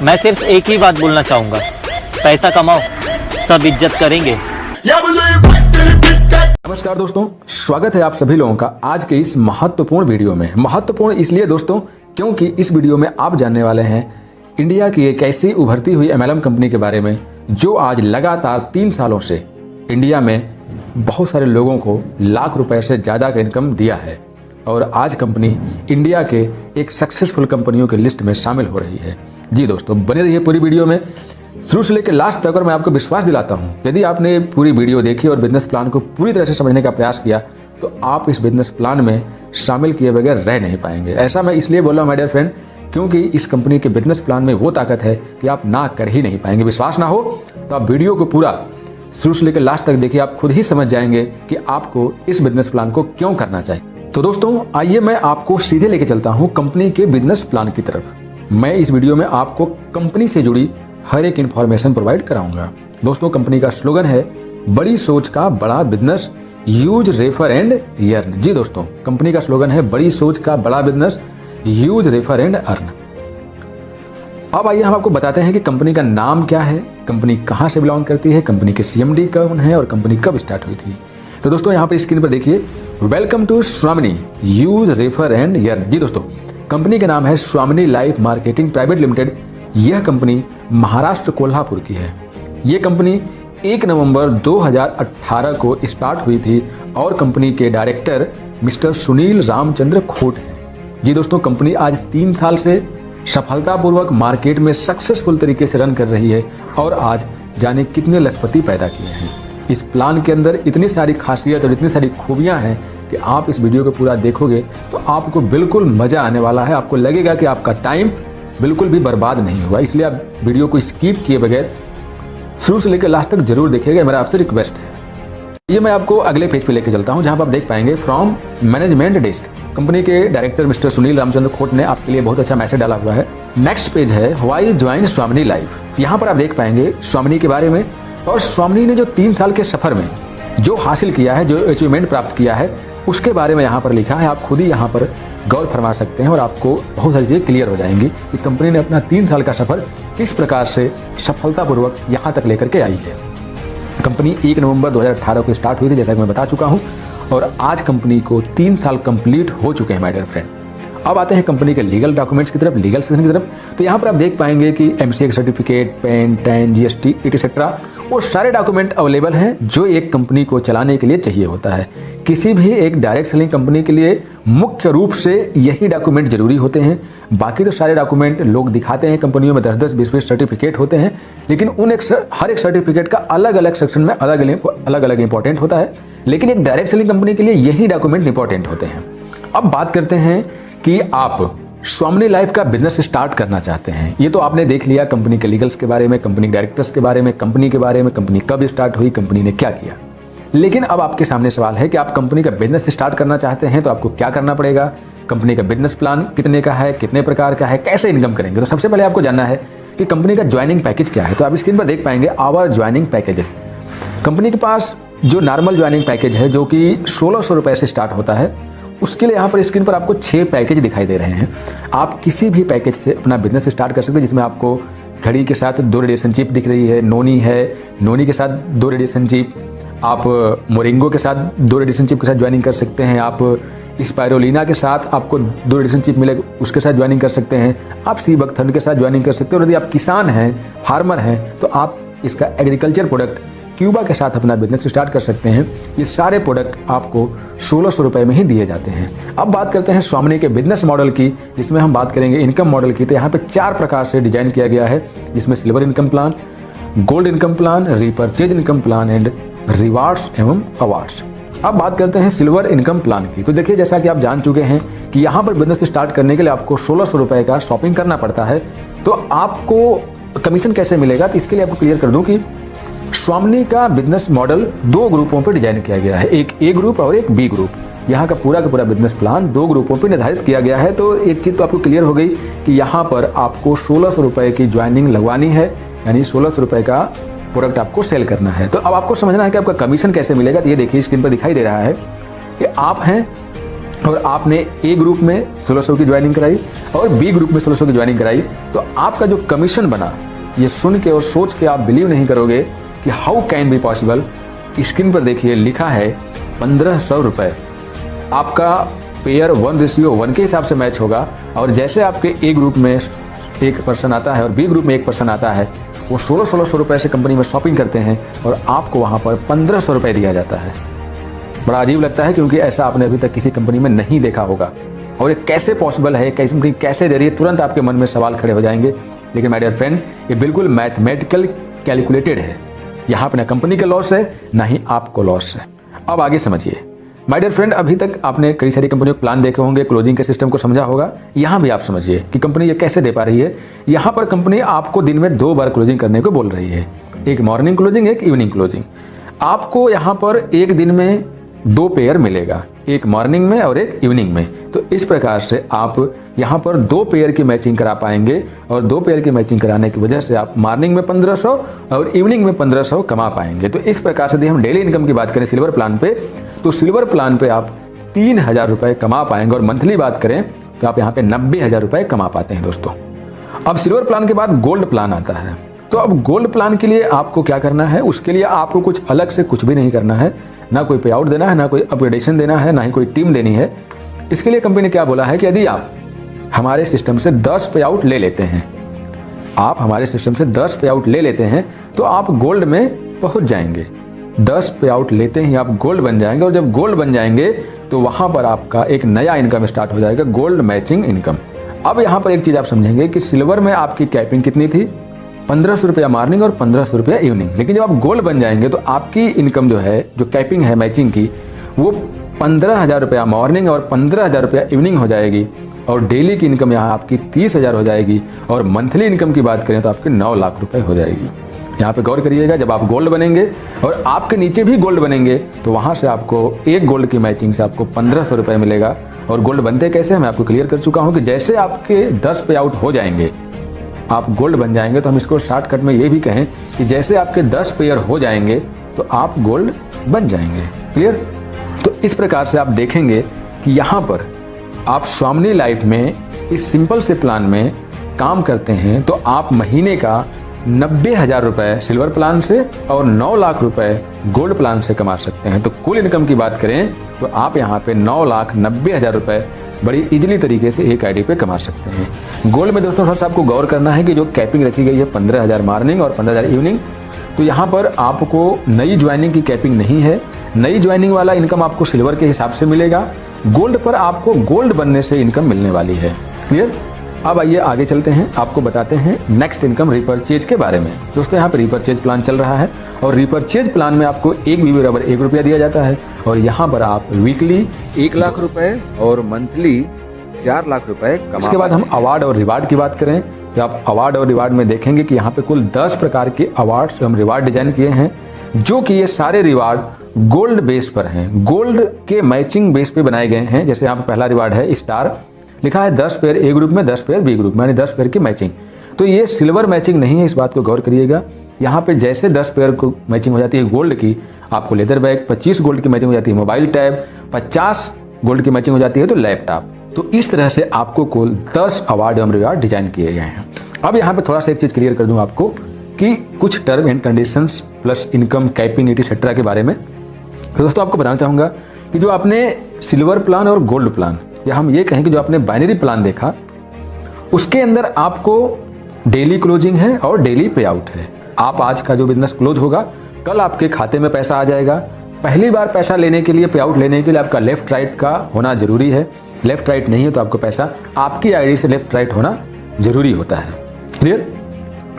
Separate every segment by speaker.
Speaker 1: मैं सिर्फ एक ही बात बोलना चाहूँगा, पैसा कमाओ, सब इज्जत करेंगे।
Speaker 2: नमस्कार दोस्तों, स्वागत है आप सभी लोगों का आज के इस महत्वपूर्ण वीडियो में। महत्वपूर्ण इसलिए दोस्तों क्योंकि इस वीडियो में आप जानने वाले हैं इंडिया की एक ऐसी उभरती हुई MLM कंपनी के बारे में जो आज लगातार 3 सालों से इंडिया में बहुत सारे लोगों को लाख रुपए से ज़्यादा का इनकम दिया है और आज कंपनी इंडिया के एक सक्सेसफुल कंपनियों की लिस्ट में शामिल हो रही है। जी दोस्तों, बने रहिए पूरी वीडियो में शुरू से लेकर लास्ट तक। और मैं आपको विश्वास दिलाता हूं, यदि आपने पूरी वीडियो देखी और बिजनेस प्लान को पूरी तरह से समझने का प्रयास किया तो आप इस बिजनेस प्लान में शामिल किए बगैर रह नहीं पाएंगे। ऐसा मैं इसलिए बोल रहा हूँ माय डियर फ्रेंड, क्योंकि इस कंपनी के बिजनेस प्लान में वो ताकत है कि आप ना कर ही नहीं पाएंगे। विश्वास ना हो तो आप वीडियो को पूरा शुरू से लेकर लास्ट तक देखिए, आप खुद ही समझ जाएंगे कि आपको इस बिजनेस प्लान को क्यों करना चाहिए। तो दोस्तों आइए मैं आपको सीधे लेके चलता हूं कंपनी के बिजनेस प्लान की तरफ। मैं इस वीडियो में आपको कंपनी से जुड़ी हर एक इंफॉर्मेशन प्रोवाइड कराऊंगा। दोस्तों कंपनी का स्लोगन है बड़ी सोच का बड़ा business, use refer and earn. जी दोस्तों, कंपनी का स्लोगन है बड़ी सोच का बड़ा business, use refer and earn. अब आइए हम आपको बताते हैं कि कंपनी का नाम क्या है, कंपनी कहां से बिलोंग करती है, कंपनी के CMD कौन है और कंपनी कब स्टार्ट हुई थी। तो दोस्तों यहाँ पर स्क्रीन पर देखिए, वेलकम टू स्वामिनी यूज रेफर एंड अर्न। जी दोस्तों, कंपनी का नाम है स्वामिनी लाइफ मार्केटिंग प्राइवेट लिमिटेड। यह कंपनी महाराष्ट्र कोल्हापुर की है। यह कंपनी 1 नवंबर 2018 को स्टार्ट हुई थी और कंपनी के डायरेक्टर मिस्टर सुनील रामचंद्र खोट हैं। जी दोस्तों, कंपनी आज 3 साल से सफलतापूर्वक मार्केट में सक्सेसफुल तरीके से रन कर रही है और आज जाने कितने लखपति पैदा किए हैं। इस प्लान के अंदर इतनी सारी खासियत और इतनी सारी खूबियां हैं कि आप इस वीडियो को पूरा देखोगे तो आपको बिल्कुल मजा आने वाला है। आपको लगेगा कि आपका टाइम बिल्कुल भी बर्बाद नहीं हुआ, इसलिए आप वीडियो को स्किप किए बगैर शुरू से लेकर लास्ट तक जरूर देखिएगा, मेरा आपसे रिक्वेस्ट है। ये मैं आपको अगले पेज पे लेके चलता हूं जहां पर आप देख पाएंगे फ्रॉम मैनेजमेंट डेस्क। कंपनी के डायरेक्टर मिस्टर सुनील रामचंद्र खोट ने आपके लिए बहुत अच्छा मैसेज डाला हुआ है। नेक्स्ट पेज है व्हाई ज्वाइन स्वामिनी लाइफ। यहाँ पर आप देख पाएंगे स्वामिनी के बारे में और स्वामिनी ने जो 3 साल के सफर में जो हासिल किया है, जो अचीवमेंट प्राप्त किया है, उसके बारे में यहाँ पर लिखा है। आप खुद ही यहाँ पर गौर फरमा सकते हैं और आपको बहुत सारी चीजें क्लियर हो जाएंगी कि कंपनी ने अपना 3 साल का सफर किस प्रकार से सफलतापूर्वक यहाँ तक लेकर के आई है। कंपनी 1 नवंबर 2018 को स्टार्ट हुई थी, जैसा कि मैं बता चुका हूँ, और आज कंपनी को 3 साल कंप्लीट हो चुके हैं माय डियर फ्रेंड। अब आते हैं कंपनी के लीगल डॉक्यूमेंट्स की तरफ, लीगल सेक्शन की तरफ। तो यहाँ पर आप देख पाएंगे कि MCA certificate, pan, tan, GST etcetera वो सारे डॉक्यूमेंट अवेलेबल हैं जो एक कंपनी को चलाने के लिए चाहिए होता है। किसी भी एक डायरेक्ट सेलिंग कंपनी के लिए मुख्य रूप से यही डॉक्यूमेंट जरूरी होते हैं। बाकी तो सारे डॉक्यूमेंट लोग दिखाते हैं, कंपनियों में 10-10, 20-20 सर्टिफिकेट होते हैं, लेकिन हर एक सर्टिफिकेट का अलग अलग सेक्शन में अलग अलग इंपॉर्टेंट होता है। लेकिन एक डायरेक्ट सेलिंग कंपनी के लिए यही डॉक्यूमेंट इंपॉर्टेंट होते हैं। अब बात करते हैं कि आप स्वामिनी लाइफ का बिजनेस स्टार्ट करना चाहते हैं। ये तो आपने देख लिया कंपनी के लीगल्स के बारे में, कंपनी के डायरेक्टर्स के बारे में, कंपनी के बारे में, कंपनी कब स्टार्ट हुई, कंपनी ने क्या किया। लेकिन अब आपके सामने सवाल है कि आप कंपनी का बिजनेस स्टार्ट करना चाहते हैं तो आपको क्या करना पड़ेगा, कंपनी का बिजनेस प्लान कितने का है, कितने प्रकार का है, कैसे इनकम करेंगे। तो सबसे पहले आपको जानना है कि कंपनी का ज्वाइनिंग पैकेज क्या है। तो आप स्क्रीन पर देख पाएंगे आवर ज्वाइनिंग पैकेजेस। कंपनी के पास जो नॉर्मल ज्वाइनिंग पैकेज है जो कि 1600 रुपए से स्टार्ट होता है, उसके लिए यहाँ पर स्क्रीन पर आपको 6 पैकेज दिखाई दे रहे हैं। आप किसी भी पैकेज से अपना बिजनेस स्टार्ट कर सकते हैं, जिसमें आपको घड़ी के साथ 2 रिलेशनशिप दिख रही है, नोनी है, नोनी के साथ 2 रिलेशनशिप, आप मोरिंगो के साथ 2 रिलेशनशिप के साथ ज्वाइनिंग कर सकते हैं, आप स्पायरोलिना के साथ आपको 2 रिलेशनशिप मिले उसके साथ ज्वाइनिंग कर सकते हैं, आप सी बकथर्न के साथ ज्वाइनिंग कर सकते हैं। और यदि आप किसान हैं, फार्मर हैं, तो आप इसका एग्रीकल्चर प्रोडक्ट क्यूबा के साथ अपना बिजनेस स्टार्ट कर सकते हैं। ये सारे प्रोडक्ट आपको 1600 रुपए में ही दिए जाते हैं। अब बात करते हैं स्वामिनी के बिजनेस मॉडल की, जिसमें हम बात करेंगे इनकम मॉडल की। तो यहाँ पे 4 प्रकार से डिजाइन किया गया है, जिसमें silver income plan, gold income plan, repurchase income plan and rewards एवं अवार्ड्स। अब बात करते हैं सिल्वर इनकम प्लान की। तो देखिए, जैसा कि आप जान चुके हैं कि यहाँ पर बिजनेस स्टार्ट करने के लिए आपको 1600 रुपए का शॉपिंग करना पड़ता है। तो आपको कमीशन कैसे मिलेगा, तो इसके लिए आपको क्लियर कर दूं कि स्वामिनी का बिजनेस मॉडल 2 ग्रुपों पर डिजाइन किया गया है, एक A ग्रुप और एक B ग्रुप। यहाँ का पूरा बिजनेस प्लान 2 ग्रुपों पर निर्धारित किया गया है। तो एक चीज तो आपको क्लियर हो गई कि यहाँ पर आपको 1600 रुपए की ज्वाइनिंग लगवानी है, यानी 1600 रुपए का प्रोडक्ट आपको सेल करना है। तो अब आपको समझना है कि आपका कमीशन कैसे मिलेगा। तो ये देखिए स्क्रीन पर दिखाई दे रहा है कि आप हैं और आपने ए ग्रुप में 1600 की ज्वाइनिंग कराई और बी ग्रुप में 1600 की ज्वाइनिंग कराई, तो आपका जो कमीशन बना, ये सुन के और सोच के आप बिलीव नहीं करोगे कि how can be possible. Screen पर देखिए लिखा है 1500 रुपये। आपका पेयर 1:1 के हिसाब से मैच होगा, और जैसे आपके ए ग्रुप में एक पर्सन आता है और बी ग्रुप में एक पर्सन आता है, वो 1600 रुपये से कंपनी में शॉपिंग करते हैं और आपको वहाँ पर 1500 रुपये दिया जाता है। बड़ा अजीब लगता है, क्योंकि ऐसा आपने अभी तक किसी कंपनी में नहीं देखा होगा। और ये कैसे पॉसिबल है, कैसे कंपनी कैसे दे रही है, तुरंत आपके मन में सवाल खड़े हो जाएंगे। लेकिन माय डियर फ्रेंड, ये बिल्कुल मैथमेटिकल कैलकुलेटेड है। यहाँ पे ना कंपनी का लॉस है, ना ही आपको लॉस है। अब आगे समझिए माय डियर फ्रेंड, अभी तक आपने कई सारी कंपनियों के प्लान देखे होंगे, क्लोजिंग के सिस्टम को समझा होगा। यहाँ भी आप समझिए कि कंपनी ये कैसे दे पा रही है। यहाँ पर कंपनी आपको दिन में 2 बार क्लोजिंग करने को बोल रही है, एक मॉर्निंग क्लोजिंग, एक इवनिंग क्लोजिंग। आपको यहाँ पर एक दिन में 2 पेयर मिलेगा, एक मॉर्निंग में और एक इवनिंग में। तो इस प्रकार से आप यहाँ पर 2 पेयर की मैचिंग करा पाएंगे, और 2 पेयर की मैचिंग कराने की वजह से आप मॉर्निंग में 1500 और इवनिंग में 1500 कमा पाएंगे। तो इस प्रकार से यदि हम डेली इनकम की बात करें सिल्वर प्लान पे, तो सिल्वर प्लान पे आप 3000 रुपये कमा पाएंगे, और मंथली बात करें तो आप यहाँ पे 90,000 रुपये कमा पाते हैं दोस्तों। अब सिल्वर प्लान के बाद गोल्ड प्लान आता है। तो अब गोल्ड प्लान के लिए आपको क्या करना है, उसके लिए आपको कुछ अलग से कुछ भी नहीं करना है, ना कोई पे आउट देना है, ना कोई अपग्रेडेशन देना है, ना ही कोई टीम देनी है। इसके लिए कंपनी ने क्या बोला है कि यदि आप हमारे सिस्टम से 10 पे आउट ले लेते हैं, आप हमारे सिस्टम से 10 पे आउट ले लेते हैं, तो आप गोल्ड में पहुंच जाएंगे। 10 पे आउट लेते ही आप गोल्ड बन जाएंगे, और जब गोल्ड बन जाएंगे तो वहां पर आपका एक नया इनकम स्टार्ट हो जाएगा, गोल्ड मैचिंग इनकम। अब यहाँ पर एक चीज आप समझेंगे कि सिल्वर में आपकी कैपिंग कितनी थी, 1500 रुपया मॉर्निंग और 1500 रुपया इवनिंग। लेकिन जब आप गोल्ड बन जाएंगे तो आपकी इनकम जो है, जो कैपिंग है मैचिंग की, वो 15,000 रुपया मॉर्निंग और 15,000 रुपया इवनिंग हो जाएगी, और डेली की इनकम यहाँ आपकी 30,000 हो जाएगी, और मंथली इनकम की बात करें तो आपकी 9 लाख रुपए हो जाएगी। यहाँ पे गौर करिएगा, जब आप गोल्ड बनेंगे और आपके नीचे भी गोल्ड बनेंगे, तो वहां से आपको एक गोल्ड की मैचिंग से आपको 1500 रुपये मिलेगा। और गोल्ड बनते कैसे, मैं आपको क्लियर कर चुका हूँ कि जैसे आपके 10 पे आउट हो जाएंगे, आप गोल्ड बन जाएंगे। तो हम इसको शॉर्टकट में ये भी कहें कि जैसे आपके 10 पेयर हो जाएंगे तो आप गोल्ड बन जाएंगे। क्लियर? तो इस प्रकार से आप देखेंगे कि यहाँ पर आप स्वामिनी लाइफ में इस सिंपल से प्लान में काम करते हैं, तो आप महीने का 90,000 रुपए सिल्वर प्लान से और 9 लाख रुपए गोल्ड प्लान से कमा सकते हैं। तो कुल इनकम की बात करें तो आप यहाँ पे 9,90,000 रुपए बड़ी इजीली तरीके से एक आईडी पे कमा सकते हैं। गोल्ड में दोस्तों थोड़ा सा आपको गौर करना है कि जो कैपिंग रखी गई है 15,000 मॉर्निंग और 15,000 इवनिंग, तो यहाँ पर आपको नई ज्वाइनिंग की कैपिंग नहीं है। नई ज्वाइनिंग वाला इनकम आपको सिल्वर के हिसाब से मिलेगा। गोल्ड पर आपको गोल्ड बनने से इनकम मिलने वाली है। क्लियर? अब आइए आगे चलते हैं, आपको बताते हैं नेक्स्ट इनकम रिपर्चेज के बारे में। दोस्तों यहाँ पर रिपर्चेज प्लान चल रहा है, और रिपर्चेज प्लान में आपको एक बीवी बराबर 1 रुपया दिया जाता है, और यहाँ पर आप वीकली
Speaker 3: 1 लाख रुपए और मंथली 4 लाख रुपए कमा।
Speaker 2: इसके बाद हम अवार्ड और रिवार्ड की बात करें तो आप अवार्ड और रिवार्ड में देखेंगे कि यहाँ पे कुल 10 प्रकार के अवार्ड्स हम रिवार्ड डिजाइन किए हैं, जो कि ये सारे रिवार्ड गोल्ड बेस पर हैं, गोल्ड के मैचिंग बेस पे बनाए गए हैं। जैसे यहाँ पे पहला रिवार्ड है स्टार, लिखा है 10 पेयर ए ग्रुप में, 10 पेयर बी ग्रुप में, यानी 10 पेयर की मैचिंग। तो ये सिल्वर मैचिंग नहीं है, इस बात को गौर करिएगा। यहाँ पे जैसे 10 पेयर को मैचिंग हो जाती है गोल्ड की, आपको लेदर बैग, 25 गोल्ड की मैचिंग हो जाती है मोबाइल टैब, 50 गोल्ड की मैचिंग हो जाती है तो लैपटॉप। तो इस तरह से आपको कुल 10 अवार्ड एवं रिवार्ड डिजाइन किए गए हैं। अब यहाँ पे थोड़ा सा एक चीज क्लियर कर दूं आपको कि कुछ term and conditions plus income capping etcetera के बारे में। तो दोस्तों आपको बताना चाहूंगा कि जो आपने सिल्वर प्लान और गोल्ड प्लान, या हम ये कहें कि जो आपने बाइनरी प्लान देखा, उसके अंदर आपको डेली क्लोजिंग है और डेली पे आउट है। आप आज का जो बिजनेस क्लोज होगा, कल आपके खाते में पैसा आ जाएगा। पहली बार पैसा लेने के लिए, पे आउट लेने के लिए आपका लेफ्ट राइट का होना जरूरी है। लेफ्ट राइट नहीं है तो आपको पैसा आपकी आईडी से लेफ्ट राइट होना जरूरी होता है। क्लियर?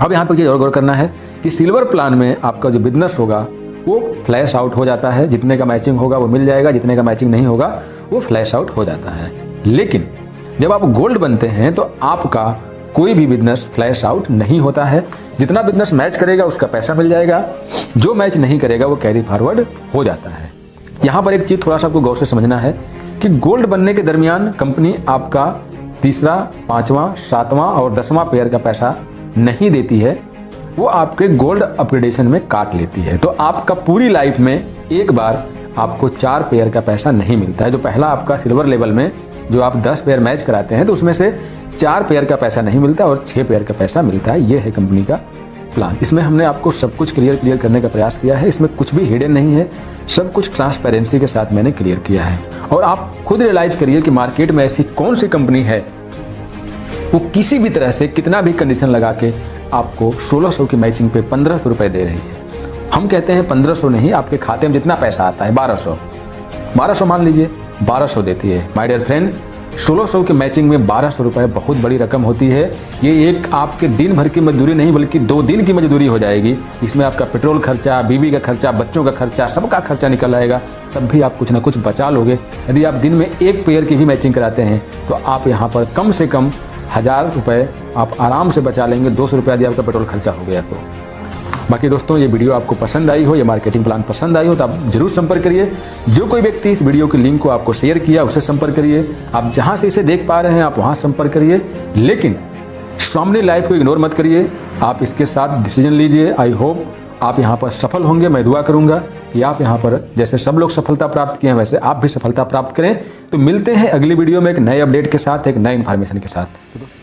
Speaker 2: अब यहाँ पर और गौर करना है कि सिल्वर प्लान में आपका जो बिजनेस होगा वो फ्लैश आउट हो जाता है, जितने का मैचिंग होगा वो मिल जाएगा, जितने का मैचिंग नहीं होगा वो फ्लैश आउट हो जाता है। लेकिन जब आप गोल्ड बनते हैं तो आपका कोई भी बिजनेस फ्लैश आउट नहीं होता है। जितना बिजनेस मैच करेगा उसका पैसा मिल जाएगा, जो मैच नहीं करेगा वो कैरी फॉरवर्ड हो जाता है। यहाँ पर एक चीज थोड़ा सा आपको गौर से समझना है कि गोल्ड बनने के दरमियान कंपनी आपका तीसरा, 5वां, 7वां और 10वां पेयर का पैसा नहीं देती है, वो आपके गोल्ड अपग्रेडेशन में काट लेती है। तो आपका पूरी लाइफ में एक बार आपको 4 पेयर का पैसा नहीं मिलता है। जो पहला आपका सिल्वर लेवल में जो आप 10 पेयर मैच कराते हैं तो उसमें से 4 पेयर का पैसा नहीं मिलता और 6 पेयर का पैसा मिलता है। ये है कंपनी का प्लान। इसमें हमने आपको सब कुछ क्लियर करने का प्रयास किया है। इसमें कुछ भी हिडन नहीं है, सब कुछ ट्रांसपेरेंसी के साथ मैंने क्लियर किया है। और आप खुद रियलाइज करिए कि मार्केट में ऐसी कौन सी कंपनी है वो किसी भी तरह से कितना भी कंडीशन लगा के आपको 1600 की मैचिंग पे 1500 रुपए दे रही है। हम कहते हैं 1500 नहीं, आपके खाते में जितना पैसा आता है 1200 मान लीजिए 1200 देती है। माय डियर फ्रेंड, 1600 की मैचिंग में 1200 रुपए बहुत बड़ी रकम होती है। ये एक आपके दिन भर की मजदूरी नहीं बल्कि 2 दिन की मजदूरी हो जाएगी। इसमें आपका पेट्रोल खर्चा, बीवी का खर्चा, बच्चों का खर्चा, सबका खर्चा निकल आएगा, तब भी आप कुछ ना कुछ बचा लोगे। यदि आप दिन में 1 पेयर की भी मैचिंग कराते हैं तो आप यहाँ पर कम से कम 1000 रुपये आप आराम से बचा लेंगे। 200 रुपये यदि आपका पेट्रोल खर्चा हो गया तो। बाकी दोस्तों, ये वीडियो आपको पसंद आई हो, ये मार्केटिंग प्लान पसंद आई हो तो आप जरूर संपर्क करिए। जो कोई व्यक्ति इस वीडियो की लिंक को आपको शेयर किया उससे संपर्क करिए। आप जहां से इसे देख पा रहे हैं आप वहां संपर्क करिए, लेकिन स्वामिनी लाइफ को इग्नोर मत करिए। आप इसके साथ डिसीजन लीजिए। आई होप आप यहाँ पर सफल होंगे। मैं दुआ करूंगा कि आप यहाँ पर जैसे सब लोग सफलता प्राप्त किए हैं वैसे आप भी सफलता प्राप्त करें। तो मिलते हैं अगली वीडियो में एक नए अपडेट के साथ, एक नए इन्फॉर्मेशन के साथ।